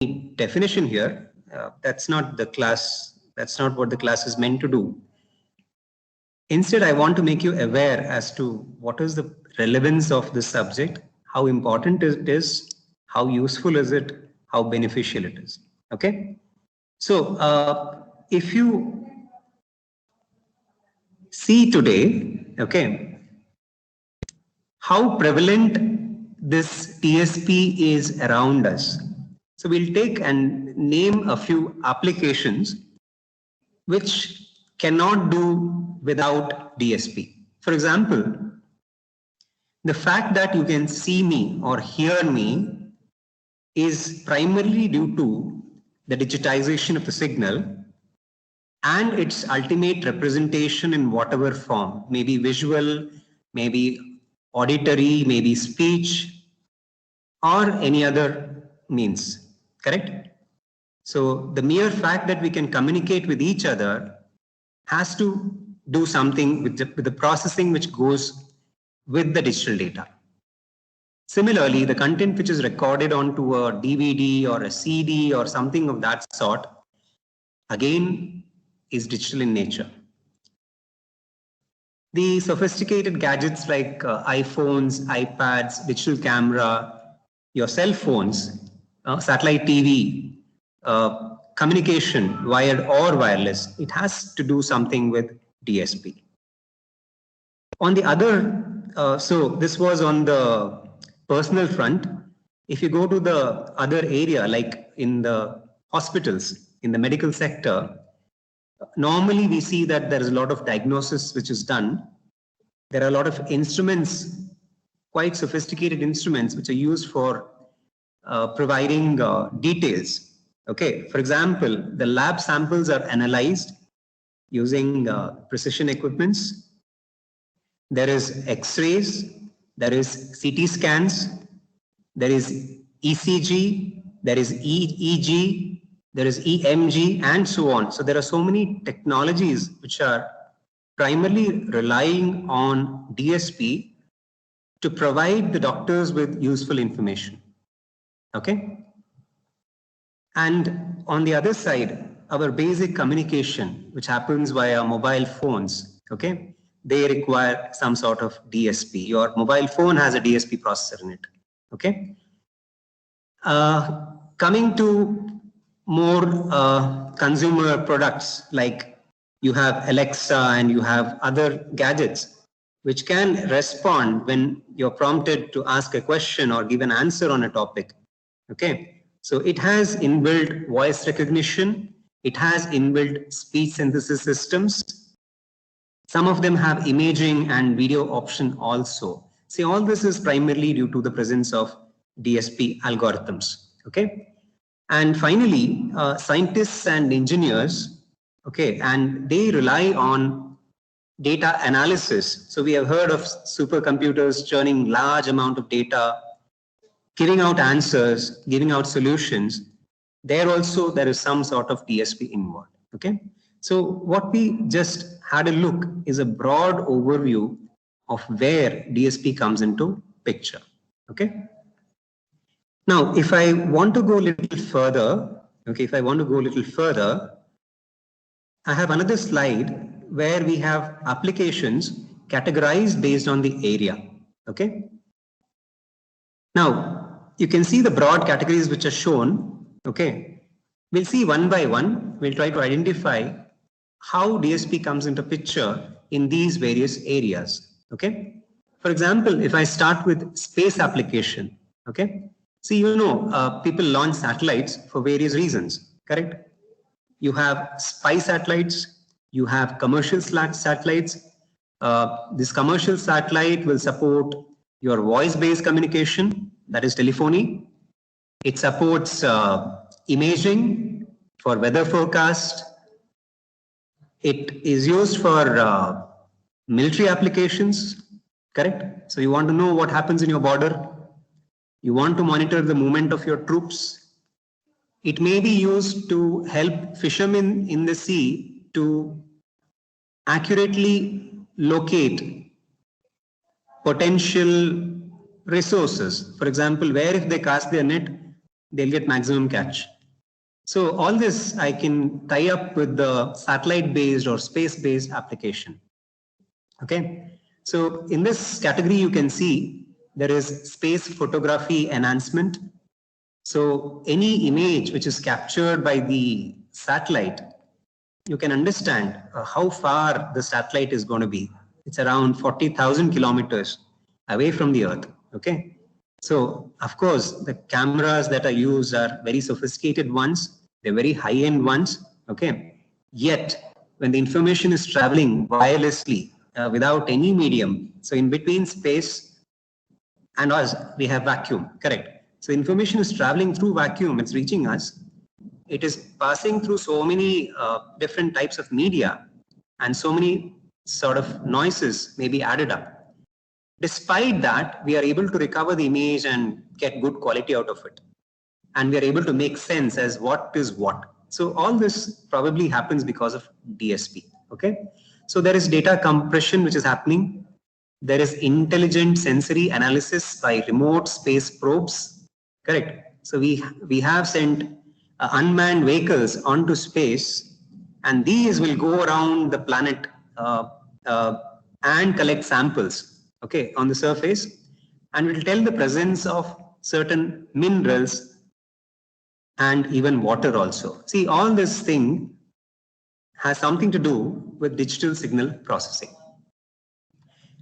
definition here. That's not the class. That's not what the class is meant to do. Instead, I want to make you aware as to what is the relevance of this subject, how important it is, how useful is it, how beneficial it is. Okay. So if you see today, okay, how prevalent this DSP is around us. So we'll take and name a few applications which cannot do without DSP. For example, the fact that you can see me or hear me is primarily due to the digitization of the signal and its ultimate representation in whatever form, maybe visual, maybe auditory, maybe speech, or any other means, correct? So the mere fact that we can communicate with each other has to do something with the processing which goes with the digital data. Similarly, the content which is recorded onto a DVD or a CD or something of that sort, again, is digital in nature. The sophisticated gadgets like iPhones, iPads, digital camera, your cell phones, satellite TV, communication, wired or wireless, it has to do something with DSP. On the other, so this was on the personal front. If you go to the other area, like in the hospitals, in the medical sector, normally we see that there is a lot of diagnosis which is done. There are a lot of instruments, quite sophisticated instruments, which are used for providing details. Okay, for example, the lab samples are analyzed using precision equipments. There is X-rays, there is CT scans, there is ECG, there is EEG, there is EMG, and so on. So there are so many technologies which are primarily relying on DSP to provide the doctors with useful information. Okay. And on the other side, our basic communication, which happens via mobile phones, okay, they require some sort of DSP. Your mobile phone has a DSP processor in it. Okay. Coming to more consumer products, like you have Alexa and you have other gadgets which can respond when you're prompted to ask a question or give an answer on a topic. Okay. So it has inbuilt voice recognition. It has inbuilt speech synthesis systems. Some of them have imaging and video option also. See, all this is primarily due to the presence of DSP algorithms. Okay. And finally, scientists and engineers, okay, and they rely on data analysis. So we have heard of supercomputers churning large amount of data, giving out answers, giving out solutions. There also, there is some sort of DSP involved. Okay. So what we just had a look is a broad overview of where DSP comes into picture. Okay. Now, if I want to go a little further, okay, I have another slide where we have applications categorized based on the area. Okay. Now, you can see the broad categories which are shown. Okay. We'll see one by one. We'll try to identify how DSP comes into picture in these various areas. Okay. For example, if I start with space application, okay. See, you know, people launch satellites for various reasons, correct? You have spy satellites, you have commercial satellites. This commercial satellite will support your voice-based communication, that is telephony. It supports imaging for weather forecast. It is used for military applications, correct? So you want to know what happens in your border. You want to monitor the movement of your troops. It may be used to help fishermen in the sea to accurately locate potential resources. For example, where if they cast their net, they'll get maximum catch. So all this I can tie up with the satellite-based or space-based application. Okay. So in this category, you can see there is space photography enhancement. So any image which is captured by the satellite, you can understand how far the satellite is going to be. It's around 40,000 kilometers away from the Earth. Okay. So of course, the cameras that are used are very sophisticated ones. They're very high-end ones. Okay. Yet, when the information is traveling wirelessly without any medium, so in between space and us, we have vacuum. Correct. So information is traveling through vacuum. It's reaching us. It is passing through so many different types of media, and so many sort of noises may be added up. Despite that, we are able to recover the image and get good quality out of it. And we are able to make sense as what is what. So all this probably happens because of DSP. Okay. So there is data compression which is happening. There is intelligent sensory analysis by remote space probes. Correct. So we have sent unmanned vehicles onto space, and these will go around the planet and collect samples. Okay, on the surface, and will tell the presence of certain minerals and even water also. See, all this thing has something to do with digital signal processing.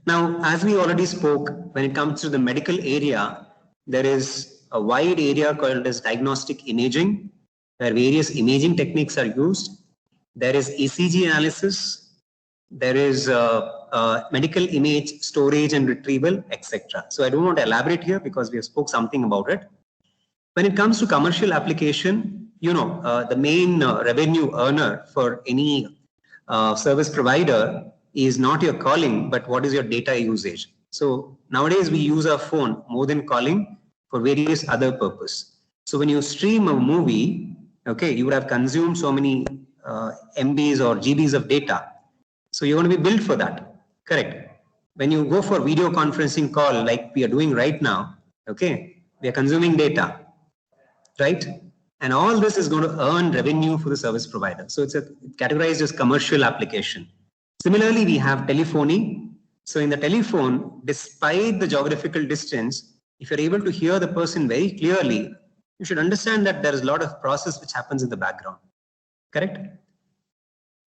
Now, as we already spoke, when it comes to the medical area, there is a wide area called as diagnostic imaging, where various imaging techniques are used. There is ECG analysis. There is medical image storage and retrieval, etc. So I don't want to elaborate here because we have spoke something about it. When it comes to commercial application, the main revenue earner for any service provider is not your calling, but what is your data usage. So nowadays we use our phone more than calling for various other purpose. So when you stream a movie, okay, you would have consumed so many MBs or GBs of data. So you're going to be built for that. Correct. When you go for video conferencing call like we are doing right now, okay, we are consuming data, right? And all this is going to earn revenue for the service provider. So it's categorized as commercial application. Similarly, we have telephony. So in the telephone, despite the geographical distance, if you're able to hear the person very clearly, you should understand that there is a lot of process which happens in the background. Correct?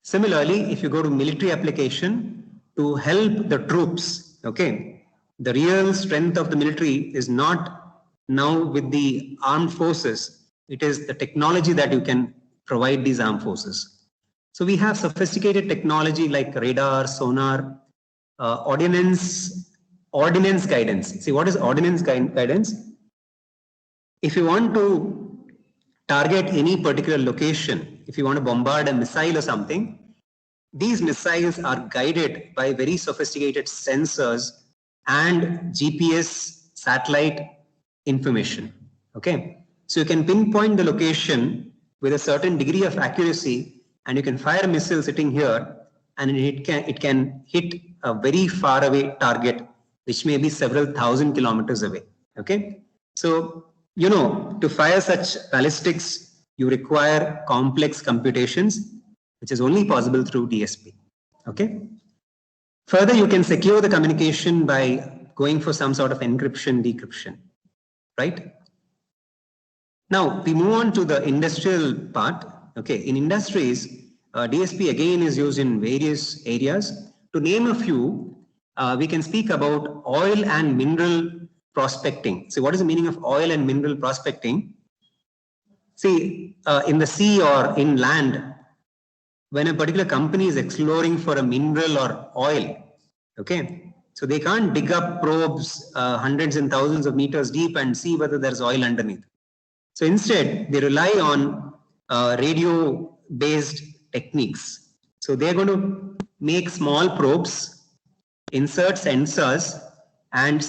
Similarly, if you go to military application to help the troops, okay, the real strength of the military is not now with the armed forces. It is the technology that you can provide these armed forces. So we have sophisticated technology like radar, sonar, ordnance guidance. See, what is ordnance guidance? If you want to target any particular location, if you want to bombard a missile or something, these missiles are guided by very sophisticated sensors and GPS satellite information. Okay, so you can pinpoint the location with a certain degree of accuracy, and you can fire a missile sitting here, and it can hit a very far away target, which may be several thousand kilometers away. Okay, so to fire such ballistics, you require complex computations, which is only possible through DSP. Okay. Further, you can secure the communication by going for some sort of encryption, decryption, right? Now we move on to the industrial part. Okay, in industries, DSP again is used in various areas. To name a few, we can speak about oil and mineral prospecting. So what is the meaning of oil and mineral prospecting? See, in the sea or in land, when a particular company is exploring for a mineral or oil, okay, so they can't dig up probes hundreds and thousands of meters deep and see whether there's oil underneath. So instead, they rely on radio-based techniques. So they're going to make small probes, insert sensors, and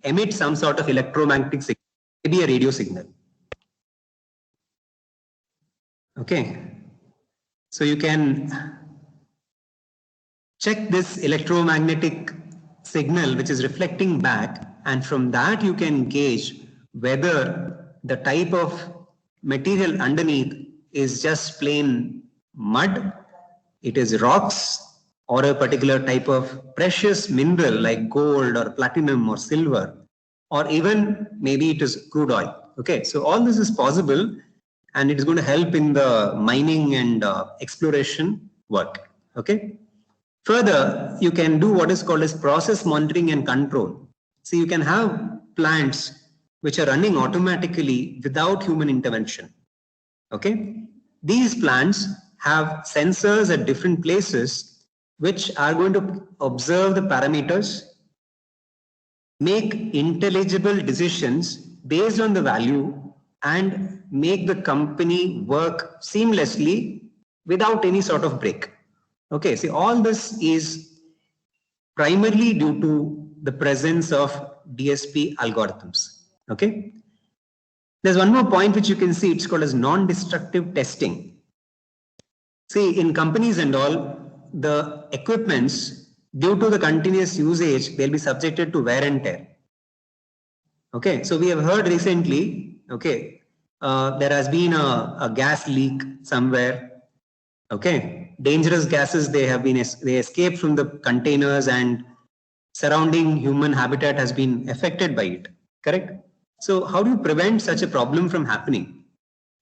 emit some sort of electromagnetic signal, maybe a radio signal. Okay, so you can check this electromagnetic signal which is reflecting back, and from that you can gauge whether the type of material underneath is just plain mud, it is rocks, or a particular type of precious mineral like gold or platinum or silver, or even maybe it is crude oil. Okay, so all this is possible, and it is going to help in the mining and exploration work. Okay. Further, you can do what is called as process monitoring and control. So you can have plants which are running automatically without human intervention. Okay. These plants have sensors at different places which are going to observe the parameters, make intelligible decisions based on the value, and make the company work seamlessly without any sort of break. Okay, see, all this is primarily due to the presence of DSP algorithms. Okay, there's one more point which you can see, it's called as non-destructive testing. See, in companies and all, the equipments, due to the continuous usage, they'll be subjected to wear and tear. Okay, so we have heard recently, okay, there has been a gas leak somewhere. Okay, dangerous gases, they escaped from the containers, and surrounding human habitat has been affected by it. Correct? So how do you prevent such a problem from happening?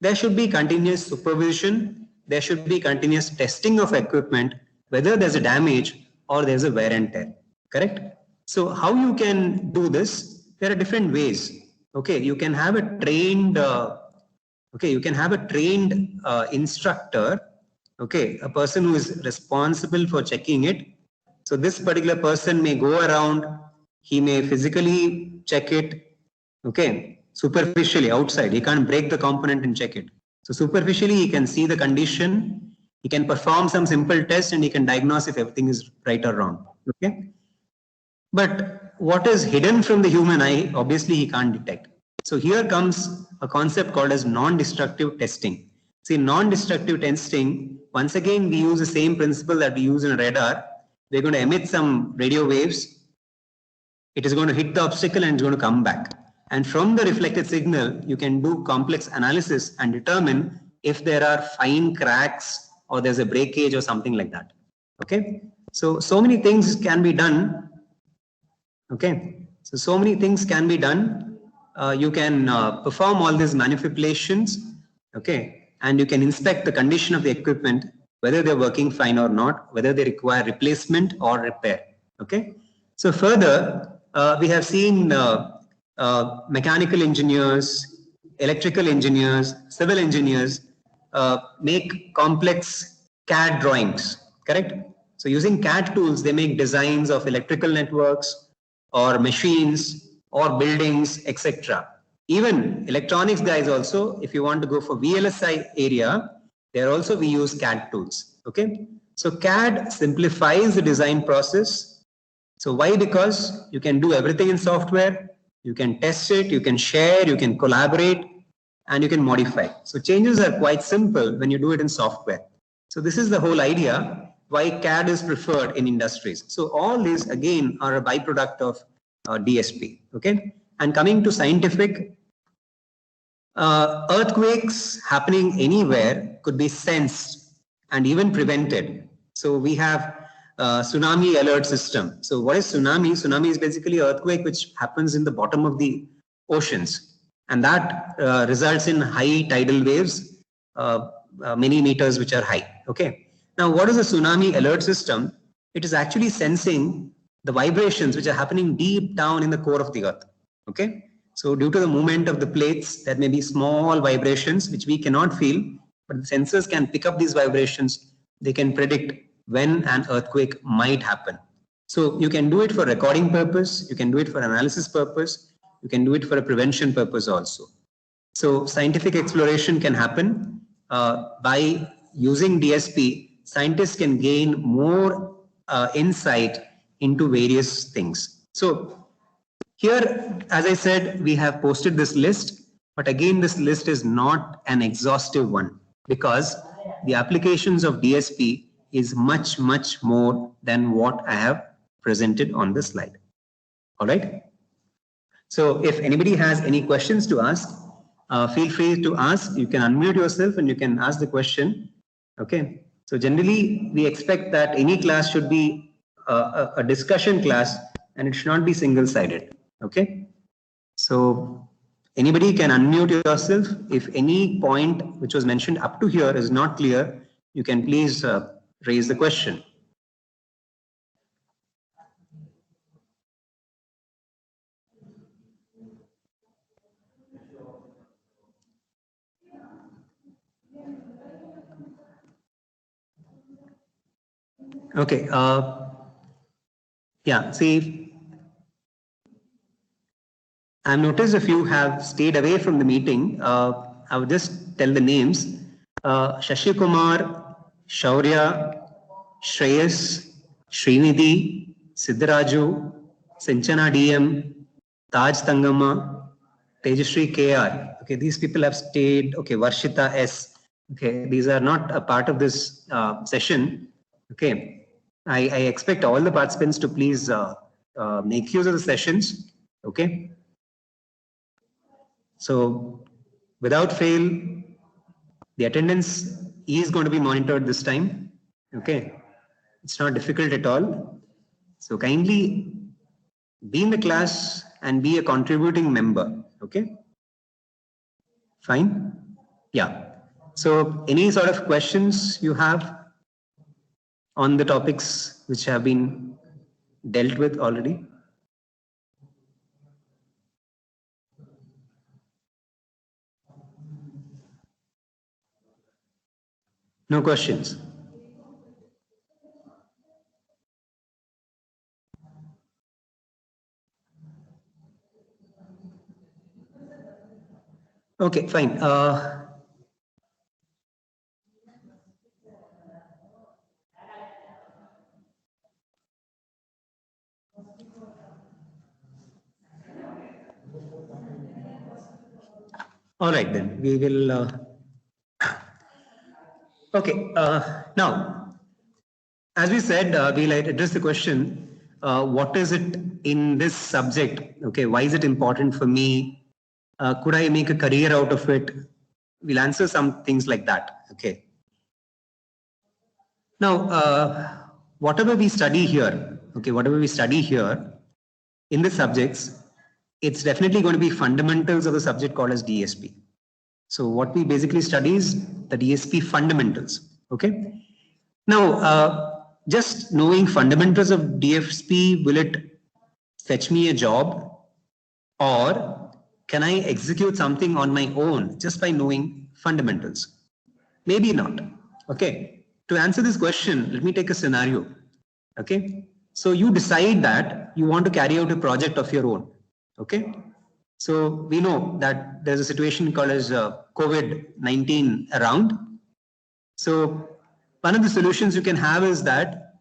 There should be continuous supervision. There should be continuous testing of equipment, whether there's a damage or there's a wear and tear. Correct? So how you can do this? There are different ways. Okay, you can have a trained instructor. Okay, a person who is responsible for checking it. So this particular person may go around, he may physically check it, okay, superficially outside. He can't break the component and check it. So superficially, he can see the condition, he can perform some simple tests, and he can diagnose if everything is right or wrong. Okay. But what is hidden from the human eye, obviously he can't detect. So here comes a concept called as non-destructive testing. See, non-destructive testing, once again, we use the same principle that we use in a radar. We're going to emit some radio waves. It is going to hit the obstacle and it's going to come back. And from the reflected signal, you can do complex analysis and determine if there are fine cracks or there's a breakage or something like that. Okay. So many things can be done. Okay. So many things can be done. You can perform all these manipulations. Okay. And you can inspect the condition of the equipment, whether they're working fine or not, whether they require replacement or repair. Okay. So further, we have seen mechanical engineers, electrical engineers, civil engineers make complex CAD drawings. Correct. So using CAD tools, they make designs of electrical networks or machines or buildings, etc. Even electronics guys also, if you want to go for VLSI area, there also we use CAD tools. Okay. So CAD simplifies the design process. So why? Because you can do everything in software, you can test it, you can share, you can collaborate, and you can modify. So changes are quite simple when you do it in software. So this is the whole idea why CAD is preferred in industries. So all these again are a byproduct of DSP. Okay. And coming to scientific, earthquakes happening anywhere could be sensed and even prevented. So we have tsunami alert system. So what is tsunami? Tsunami is basically earthquake which happens in the bottom of the oceans, and that results in high tidal waves, many meters which are high. Okay. Now what is a tsunami alert system? It is actually sensing the vibrations which are happening deep down in the core of the earth. Okay. So due to the movement of the plates, there may be small vibrations which we cannot feel, but the sensors can pick up these vibrations. They can predict when an earthquake might happen. So you can do it for recording purpose, you can do it for analysis purpose, you can do it for a prevention purpose also. So scientific exploration can happen by using DSP. Scientists can gain more insight into various things. So here, as I said, we have posted this list, but again, this list is not an exhaustive one because the applications of DSP is much, much more than what I have presented on this slide. All right. So if anybody has any questions to ask, feel free to ask. You can unmute yourself and you can ask the question. Okay. So generally, we expect that any class should be a discussion class and it should not be single-sided. Okay. So anybody can unmute yourself. If any point which was mentioned up to here is not clear, you can please raise the question. Okay. Yeah. See, I've noticed a few have stayed away from the meeting. I would just tell the names. Shashi Kumar, Shaurya, Shreyas, Srinidhi, Siddharaju, Sinchana DM, Taj Tangama, Tejashri KR. Okay, these people have stayed. Okay, Varshita S. Okay, these are not a part of this session. Okay, I expect all the participants to please make use of the sessions. Okay. So without fail, the attendance is going to be monitored this time. Okay. It's not difficult at all. So kindly be in the class and be a contributing member. Okay. Fine. Yeah. So any sort of questions you have on the topics which have been dealt with already? No questions. Okay, fine. All right, then we will. Okay, now, as we said, we'll address the question, what is it in this subject? Okay, why is it important for me? Could I make a career out of it? We'll answer some things like that. Okay. Now, whatever we study here, okay, whatever we study here in the subjects, it's definitely going to be fundamentals of the subject called as DSP. So what we basically study is the DSP fundamentals. Okay. Now, just knowing fundamentals of DSP, will it fetch me a job, or can I execute something on my own just by knowing fundamentals? Maybe not. Okay. To answer this question, let me take a scenario. Okay. So you decide that you want to carry out a project of your own. Okay. So we know that there's a situation called as COVID-19 around. So one of the solutions you can have is that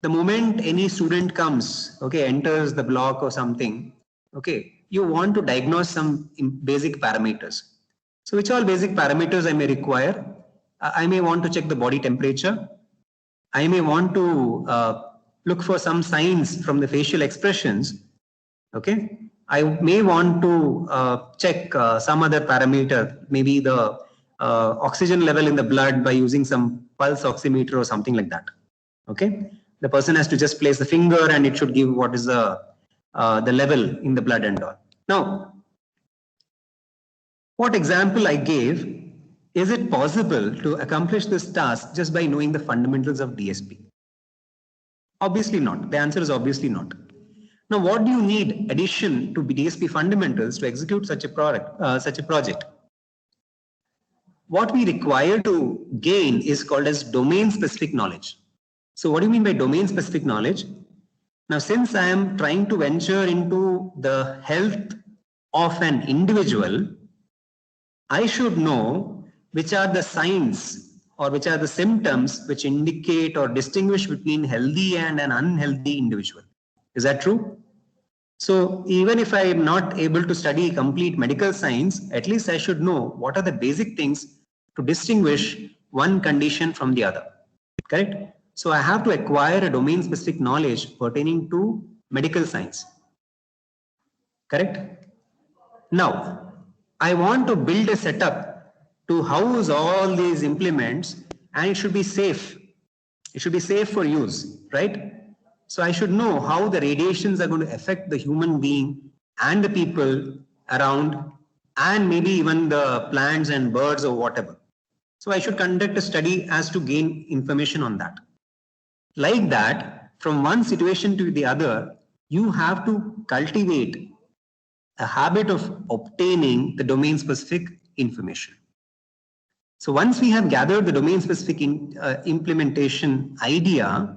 the moment any student comes, okay, enters the block or something, okay, you want to diagnose some basic parameters. So which all basic parameters I may require? I may want to check the body temperature. I may want to look for some signs from the facial expressions. Okay. I may want to check some other parameter, maybe the oxygen level in the blood by using some pulse oximeter or something like that. Okay. The person has to just place the finger and it should give what is the level in the blood and all. Now, what example I gave, is it possible to accomplish this task just by knowing the fundamentals of DSP? Obviously not. The answer is obviously not. Now, what do you need addition to DSP fundamentals to execute such a project? What we require to gain is called as domain-specific knowledge. So what do you mean by domain-specific knowledge? Now, since I am trying to venture into the health of an individual, I should know which are the signs or which are the symptoms which indicate or distinguish between healthy and an unhealthy individual. Is that true? So even if I am not able to study complete medical science, at least I should know what are the basic things to distinguish one condition from the other. Correct? So I have to acquire a domain-specific knowledge pertaining to medical science. Correct? Now, I want to build a setup to house all these implements, and it should be safe. It should be safe for use, right? So I should know how the radiations are going to affect the human being and the people around, and maybe even the plants and birds or whatever. So I should conduct a study as to gain information on that. Like that, from one situation to the other, you have to cultivate a habit of obtaining the domain specific information. So once we have gathered the domain specific implementation idea,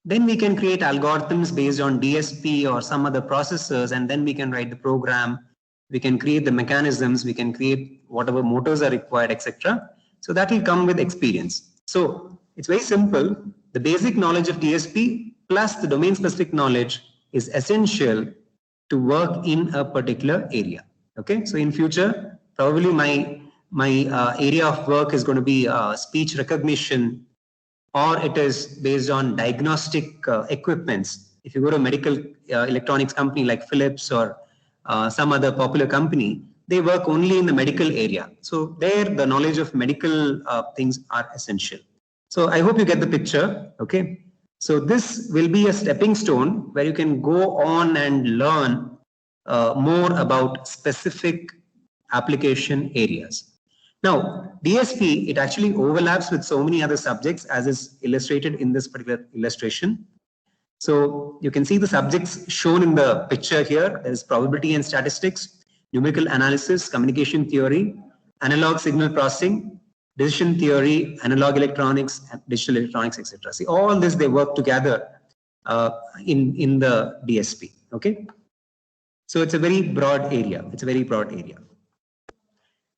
then we can create algorithms based on DSP or some other processors, and then we can write the program, we can create the mechanisms, we can create whatever motors are required, etc. So that will come with experience. So it's very simple. The basic knowledge of DSP plus the domain specific knowledge is essential to work in a particular area. Okay, so in future, probably my area of work is going to be speech recognition, or it is based on diagnostic equipments. If you go to a medical electronics company like Philips or some other popular company, they work only in the medical area. So there, the knowledge of medical things are essential. So I hope you get the picture. Okay. So this will be a stepping stone where you can go on and learn more about specific application areas. Now, DSP, it actually overlaps with so many other subjects as is illustrated in this particular illustration. So you can see the subjects shown in the picture here. There is probability and statistics, numerical analysis, communication theory, analog signal processing, decision theory, analog electronics, digital electronics, etc. See, all this, they work together in the DSP. Okay. So it's a very broad area. It's a very broad area.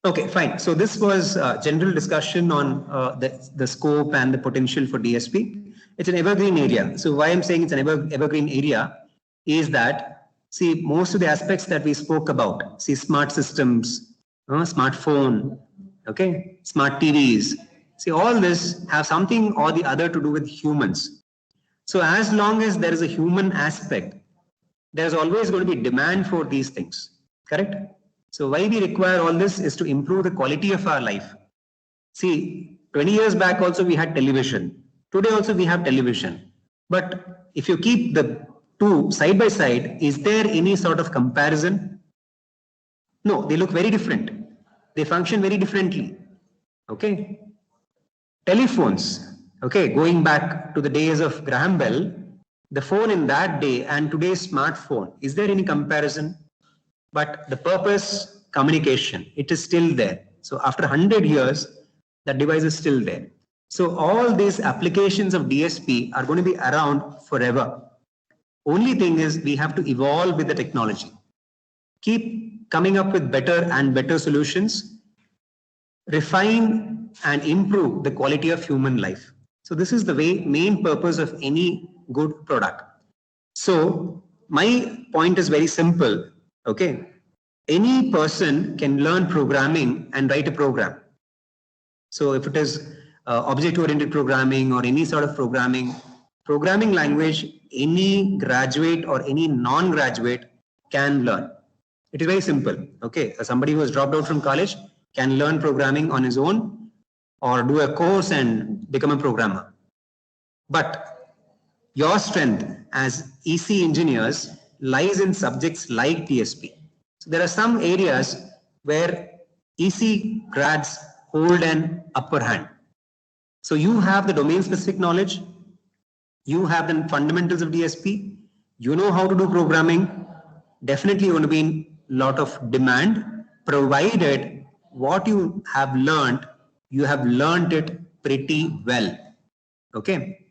Okay, fine. So this was general discussion on the scope and the potential for DSP. It's an evergreen area. So why I'm saying it's an evergreen area is that, see, most of the aspects that we spoke about, see, smart systems, smartphone, okay, smart TVs, see, all this have something or the other to do with humans. So as long as there is a human aspect, there's always going to be demand for these things, correct? So why we require all this is to improve the quality of our life. See, 20 years back also we had television. Today also we have television. But if you keep the two side by side, is there any sort of comparison? No, they look very different. They function very differently. Okay. Telephones, okay, going back to the days of Graham Bell, the phone in that day and today's smartphone, is there any comparison? But the purpose, communication, it is still there. So after 100 years, that device is still there. So all these applications of DSP are going to be around forever. Only thing is we have to evolve with the technology. Keep coming up with better and better solutions. Refine and improve the quality of human life. So this is the main purpose of any good product. So my point is very simple. Okay, any person can learn programming and write a program. So if it is object-oriented programming or any sort of programming language, any graduate or any non-graduate can learn. It is very simple. Okay, somebody who has dropped out from college can learn programming on his own or do a course and become a programmer. But your strength as EC engineers lies in subjects like DSP. So there are some areas where EC grads hold an upper hand. So you have the domain specific knowledge, you have the fundamentals of DSP, you know how to do programming, definitely going to be in a lot of demand, provided what you have learned it pretty well. Okay.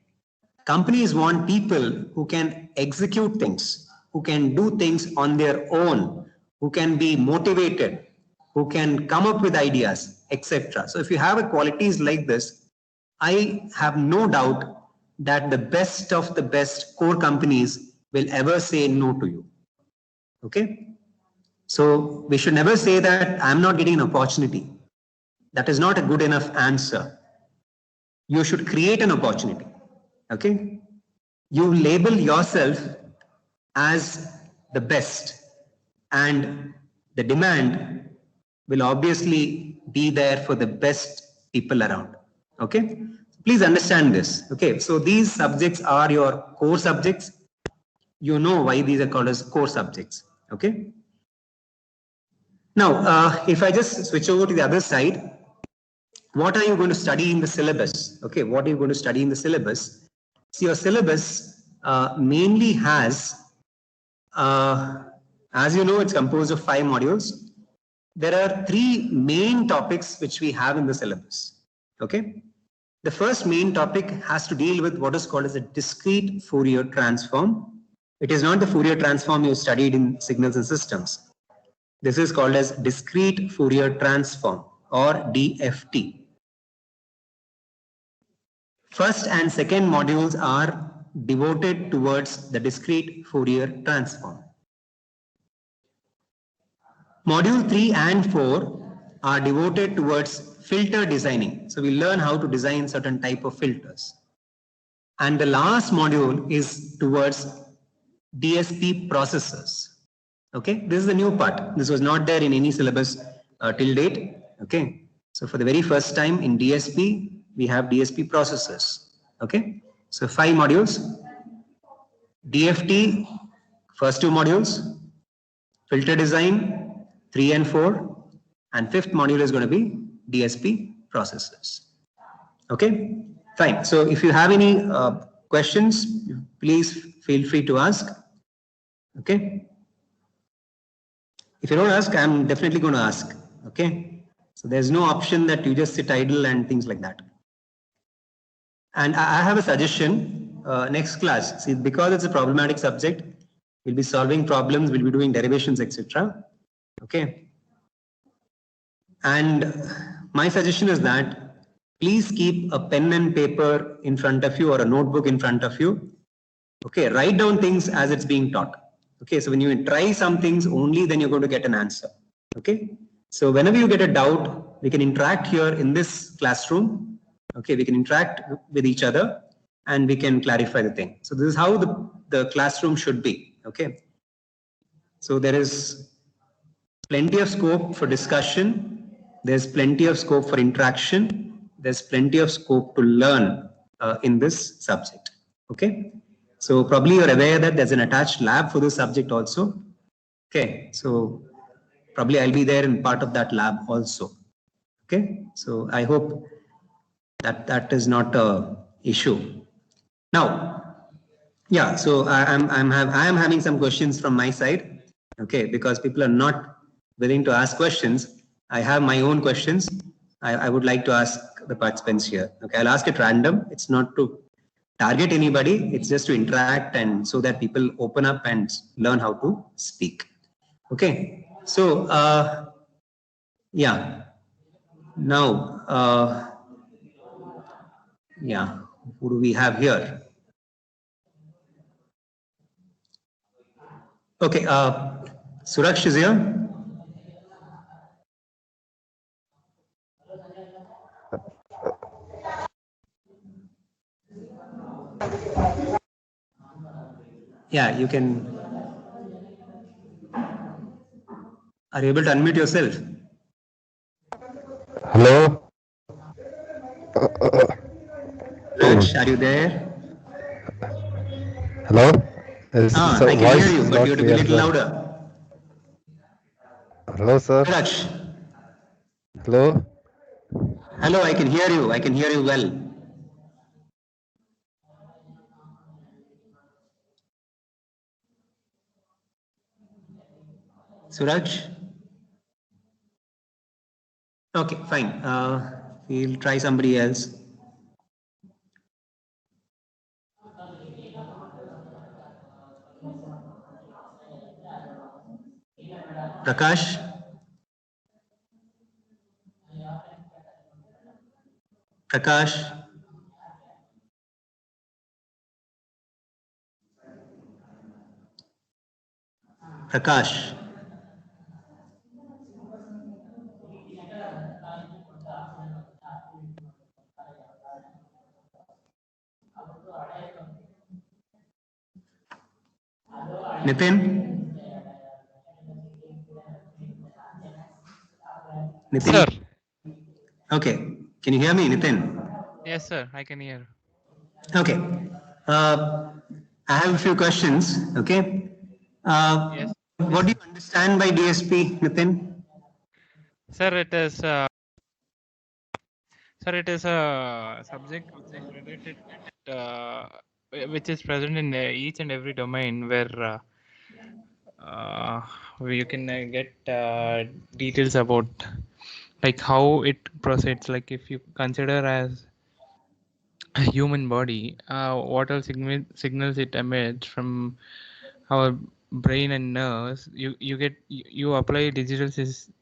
Companies want people who can execute things, who can do things on their own, who can be motivated, who can come up with ideas, etc. So if you have qualities like this, I have no doubt that the best of the best core companies will ever say no to you. Okay? So we should never say that I'm not getting an opportunity. That is not a good enough answer. You should create an opportunity. Okay? You label yourself as the best, and the demand will obviously be there for the best people around. Okay, please understand this. Okay, so these subjects are your core subjects. You know why these are called as core subjects. Okay. Now, if I just switch over to the other side, what are you going to study in the syllabus? Okay, what are you going to study in the syllabus? See, your syllabus mainly has, as you know, it's composed of 5 modules. There are 3 main topics which we have in the syllabus. Okay, the first main topic has to deal with what is called as a discrete Fourier transform. It is not the Fourier transform you studied in signals and systems. This is called as discrete Fourier transform or DFT. First and second modules are devoted towards the discrete Fourier transform. Module 3 and 4 are devoted towards filter designing. So we learn how to design certain type of filters. And the last module is towards DSP processors. Okay, this is the new part. This was not there in any syllabus till date. Okay, so for the very first time in DSP, we have DSP processors. Okay, so 5 modules. DFT, first 2 modules. Filter design, 3 and 4. And 5th module is going to be DSP processors. Okay, fine. So if you have any questions, please feel free to ask. Okay. If you don't ask, I'm definitely going to ask. Okay. So there's no option that you just sit idle and things like that. And I have a suggestion. Next class, see, because it's a problematic subject, we'll be solving problems, we'll be doing derivations, etc. Okay. And my suggestion is that please keep a pen and paper in front of you or a notebook in front of you. Okay, write down things as it's being taught. Okay, so when you try some things only, then you're going to get an answer. Okay, so whenever you get a doubt, we can interact here in this classroom. Okay, we can interact with each other and we can clarify the thing. So this is how the classroom should be. Okay, so there is plenty of scope for discussion. There's plenty of scope for interaction. There's plenty of scope to learn in this subject. Okay. So probably you're aware that there's an attached lab for this subject also. Okay. So probably I'll be there in part of that lab also. Okay. So I hope that that is not a issue. Now, yeah. So I am having some questions from my side. Okay, because people are not willing to ask questions. I have my own questions. I would like to ask the participants here. Okay, I'll ask it random. It's not to target anybody. It's just to interact and so that people open up and learn how to speak. Okay, so yeah. Now, yeah, who do we have here? Okay, Suraksh is here. Yeah, you can. Are you able to unmute yourself? Hello. Raj, are you there? Hello. I can hear you, but you have to be a little sir. louder. Hello, sir. Raj. Hello. Hello, I can hear you. I can hear you well. Suraj? Okay, fine. We'll try somebody else. Prakash? Prakash? Prakash? Nitin? Nitin? Sir. Okay. Can you hear me, Nitin? Yes, sir. I can hear. Okay. I have a few questions. Okay. Yes. What do you understand by DSP, Nitin? Sir, it is. Sir, it is a subject which is related, which is present in each and every domain where you can get details about like how it proceeds. Like if you consider as a human body, what all signals it emits from our brain and nerves, you apply digital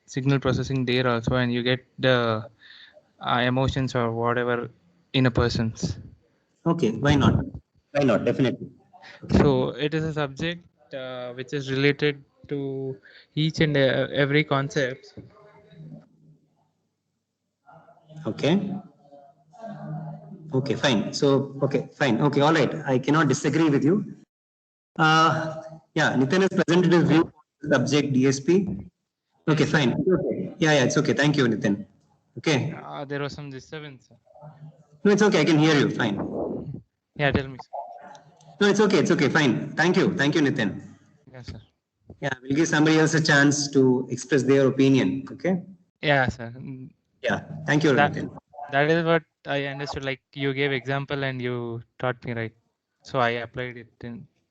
signal processing there also, and you get the emotions or whatever in a person's. Okay. Why not? Why not? Definitely. Okay. So it is a subject which is related to each and every concept. Okay. Okay. Fine. So, okay. Fine. Okay. All right. I cannot disagree with you. Yeah. Nitin has presented his view on the subject DSP. Okay. Yes, sir. Fine. Okay. Yeah. Yeah. It's okay. Thank you, Nitin. Okay. There was some disturbance, sir. No, it's okay. I can hear you. Fine. Yeah, tell me, sir. No, it's okay. It's okay. Fine. Thank you. Thank you, Nitin. Yes, sir. Yeah, we'll give somebody else a chance to express their opinion. Okay. Yeah, sir. Yeah. Thank you, That Nitin. that is what I understood. Like you gave example and you taught me right, so I applied it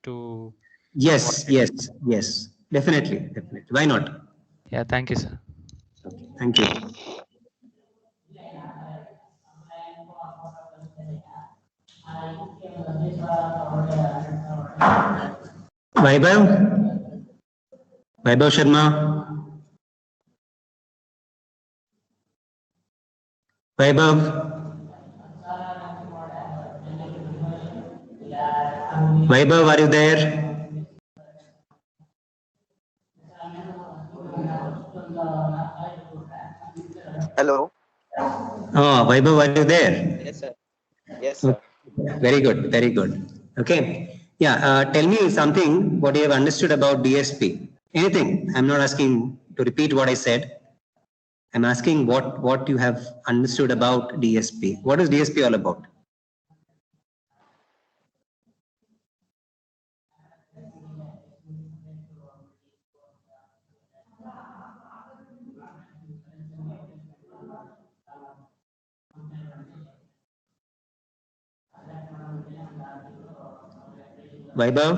to what Yes. I did. Yes. Yes. Definitely. Definitely. Why not? Yeah, thank you, sir. Okay. Thank you. Vaibhav? Vaibhav Sharma? Vaibhav? Vaibhav, are you there? Hello. Oh, Vaibhav, are you there? Yes, sir. Yes, Okay. sir. Very good. Very good. Okay. Yeah. Tell me something what you have understood about DSP. Anything. I'm not asking to repeat what I said. I'm asking what you have understood about DSP. What is DSP all about? Vaibhav?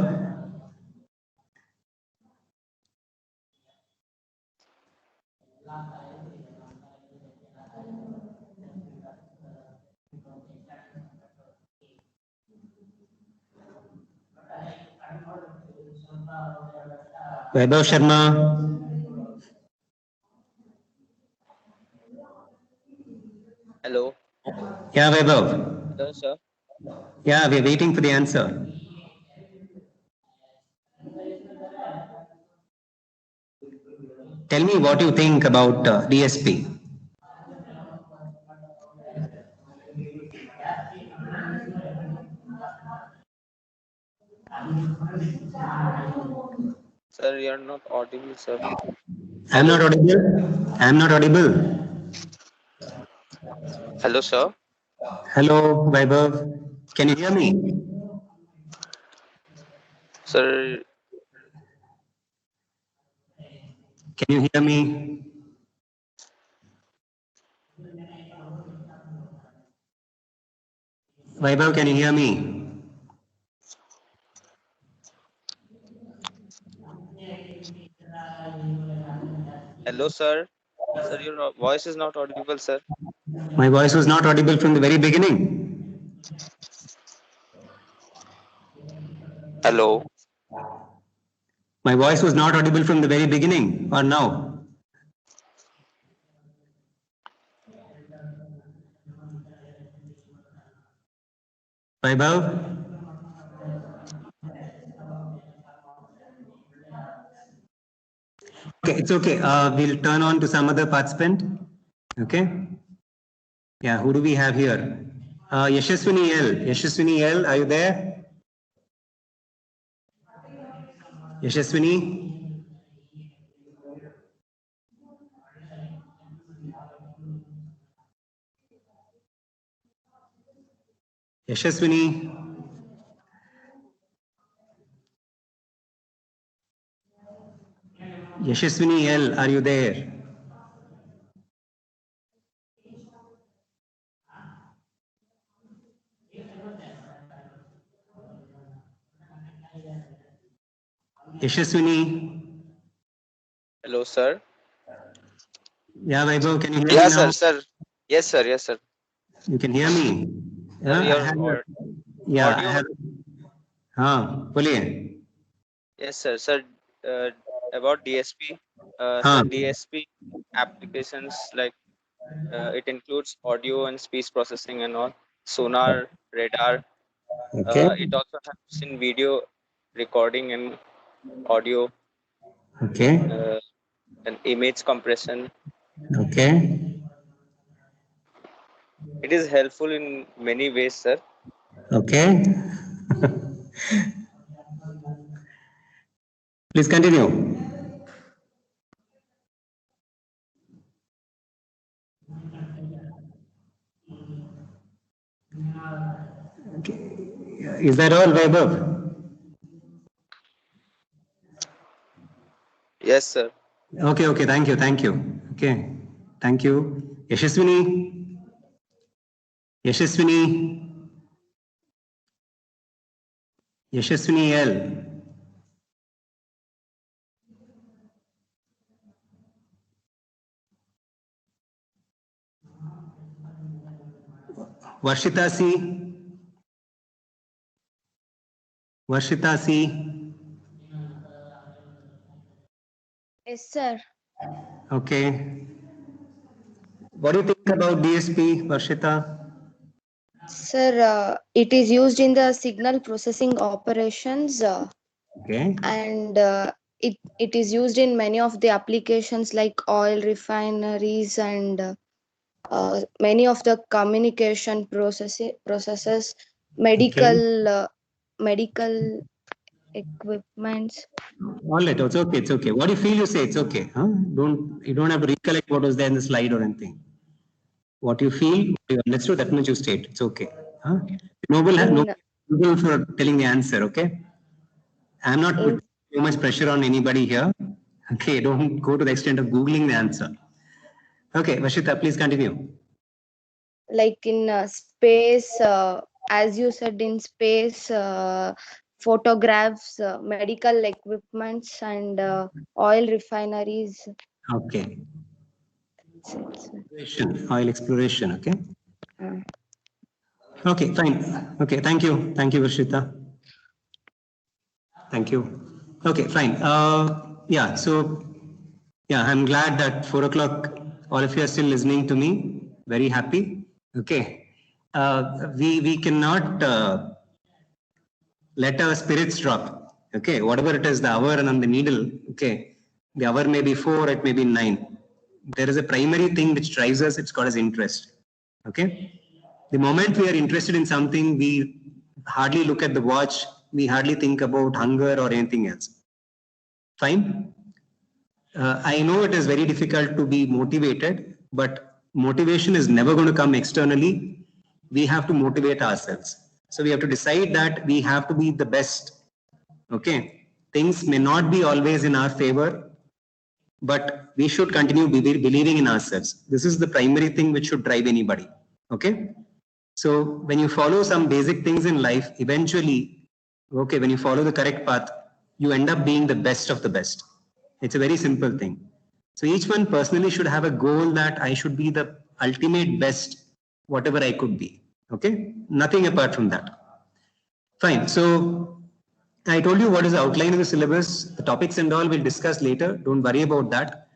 Vaibhav Sharma? Hello. Yeah, Vaibhav. Hello, sir. Yeah, we're waiting for the answer. Tell me what you think about DSP. Sir, you're not audible, sir. I'm not Hello. audible. I'm not audible. Hello, sir. Hello, Vaibhav. Can you hear me? Sir, Can you hear me? Vaibhav, can you hear me? hello, sir. Sir, your voice is not audible, sir. My voice was not audible from the very beginning. Hello. My voice was not audible from the very beginning or now. Vaibhav? Okay, it's okay. We'll turn on to some other participant. Okay. Yeah, who do we have here? Yashaswini L. Yashaswini L, are you there? Yashaswini? Yashaswini. Yashaswini L, are you there? Yashaswini. Hello, sir. Yeah, Vaibhav, can you hear me Yeah, now? sir. Yes, sir. Yes, sir. You can hear me? Sir, I have, yeah, I audio. have. बोलिए. Yes, sir. Sir, about DSP. Sir, हाँ. DSP applications like it includes audio and speech processing and all, sonar, radar. Okay. It also helps in video recording and audio Okay. and image compression. Okay. It is helpful in many ways, sir. Okay. Please continue. Okay. Is that all, Vaibhav? Yes, sir. Okay, okay, thank you, thank you. Okay, thank you. Yashaswini. Yashaswini. Yashaswini L. Varshita C. Varshita C. Yes, sir. Okay. What do you think about DSP, Varshita? Sir, it is used in the signal processing operations Okay. and it is used in many of the applications like oil refineries and many of the communication processes, medical equipments. All right, it's okay, it's okay. What do you feel, you say it's okay. Huh? You don't have to recollect what was there in the slide or anything. What you feel, what you understood, that much you state. It's okay. Huh? Noble for telling the answer, okay? I'm not putting too much pressure on anybody here. Okay, don't go to the extent of Googling the answer. Okay, Vashita, please continue. Like in space, as you said, in space, photographs, medical equipments, and oil refineries. Okay. Oil exploration, okay? Okay, fine. Okay, thank you. Thank you, Vashita. Thank you. Okay, fine. Yeah, so, yeah, I'm glad that 4 o'clock, all of you are still listening to me. Very happy. Okay. We cannot let our spirits drop. Okay, whatever it is, the hour and on the needle. Okay, the hour may be 4, it may be 9. There is a primary thing which drives us. It's called as interest. Okay, the moment we are interested in something, we hardly look at the watch. We hardly think about hunger or anything else. Fine. I know it is very difficult to be motivated, but motivation is never going to come externally. We have to motivate ourselves. So we have to decide that we have to be the best. Okay, things may not be always in our favor, but we should continue believing in ourselves. This is the primary thing which should drive anybody. Okay, so when you follow some basic things in life, eventually, okay, when you follow the correct path, you end up being the best of the best. It's a very simple thing. So each one personally should have a goal that I should be the ultimate best, whatever I could be. Okay, nothing apart from that. Fine. So I told you what is the outline of the syllabus. The topics and all we'll discuss later. Don't worry about that.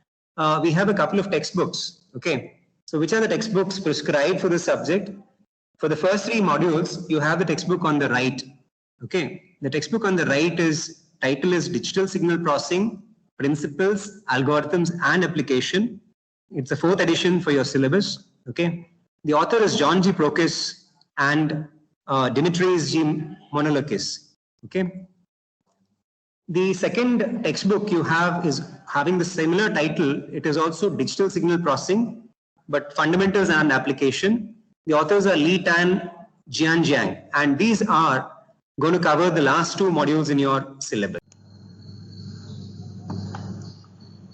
We have a couple of textbooks. Okay. So which are the textbooks prescribed for this subject? For the first 3 modules, you have the textbook on the right. Okay. The textbook on the right title is Digital Signal Processing, Principles, Algorithms and Application. It's the 4th edition for your syllabus. Okay. The author is John G. Prokis and Dimitris G. Monolakis. Okay. The second textbook you have is having the similar title. It is also Digital Signal Processing, but Fundamentals and Application. The authors are Lee Tan Jianjiang, and these are going to cover the last two modules in your syllabus.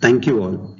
Thank you all.